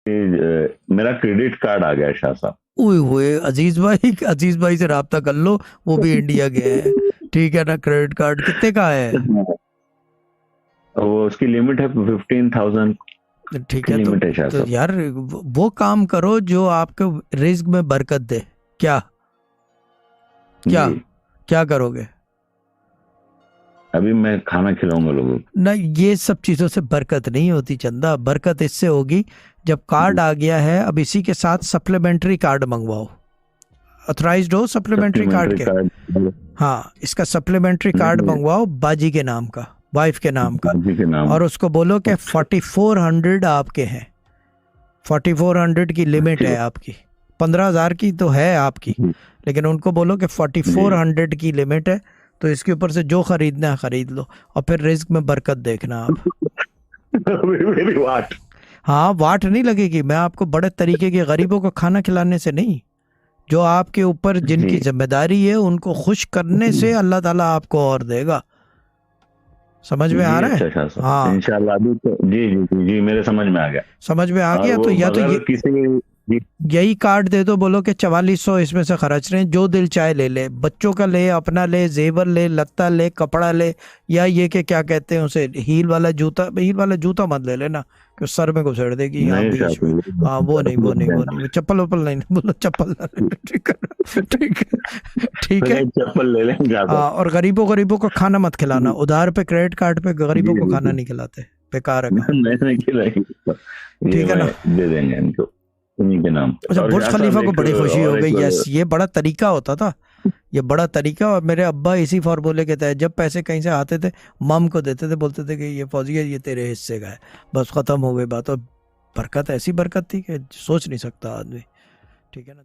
मेरा credit card आ गया शाह साहब। ओए होए, अजीज भाई से राब्ता कर लो, वो भी इंडिया गए हैं, ठीक है ना। क्रेडिट कार्ड कितने का है? वो उसकी लिमिट है 15,000 ठीक की है, लिमिट है शाह तो साहब। यार वो काम करो जो आपके रिस्क में बरकत दे। क्या क्या जी, क्या करोगे? अभी मैं खाना खिलाऊंगा लोगों को। ना, ये सब चीज़ों से बरकत नहीं होती चंदा। बरकत इससे होगी जब कार्ड आ गया है, अब इसी के साथ सप्लीमेंट्री कार्ड मंगवाओ, ऑथराइज्ड हो सप्लीमेंट्री कार्ड सप्लीमेंट्री के। कार्ड। हाँ, इसका सप्लीमेंट्री कार्ड नहीं, मंगवाओ बाजी के नाम का, वाइफ के नाम का, बाजी के नाम। और उसको बोलो कि अच्छा, 4400 आपके हैं। 4400 की लिमिट अच्छी है बात। आपकी, 15,000 की तो है आपकी, जी, लेकिन उनको बोलो कि जी। 4400 की लिमिट है, तो इसके ऊपर से जो खरीदना है खरीद लो, और फिर रिस्क में बरकत देखना आप। मेरी बात। हाँ, वाट नहीं लगेगी। मैं आपको बड़े तरीके के गरीबों को खाना खिलाने से नहीं, जो आपके ऊपर जिनकी जी, जिम्मेदारी है उनको खुश करने से अल्लाह ताला आपको और देगा। समझ में आ जी। रहा है? अच्छा शाह साहब, हाँ, इंशाल्लाह। अभी तो जी, जी, जी, जी, मेरे समझ में आ गया। समझ में आ और गया। तो वो या तो अगर ये किसी। जी, यही कार्ड दे दो, बोलो कि 4400 इसमें से खर्च रहे हैं, जो दिल चाहे ले ले, बच्चों का ले, अपना ले, जेवर ले, लत्ता ले, कपड़ा ले, या ये कि क्या कहते हैं उसे, हील वाला जूता मत ले लेना कि सर में घुसेड़ देगी यहाँ नहीं शाह बीच में। हाँ, वो नहीं, वो नहीं, वो नहीं, वो चप्पल वप्पल नहीं, बोलो चप्पल ना लेना, ठीक है ना? ठीक है, ठीक है। पहले चप्पल ले लेंगे शाह साहब। हाँ, और गरीबों को खाना मत खिलाना जी, उधार पे, क्रेडिट कार्ड पे जी, गरीबों को जी, खाना जी। नहीं खिलाते, बेकार है काम। नहीं खिलाएंगे। ये ठीक है ना? मैं दे देंगे इनको, उन्हीं के नाम पे। अच्छा, और बुर्ज शाह खलीफा साहब को एक बड़ी खुशी हो और गई, यस, एक। ये बड़ा तरीका होता था, ये बड़ा तरीका। और मेरे अब्बा इसी फार्मूले के तहत जब पैसे कहीं से आते थे, मम को देते थे, बोलते थे कि ये फौजिया, ये तेरे हिस्से का है, बस खत्म हो गई बात। और बरकत, ऐसी बरकत थी कि सोच नहीं सकता आदमी। ठीक है ना?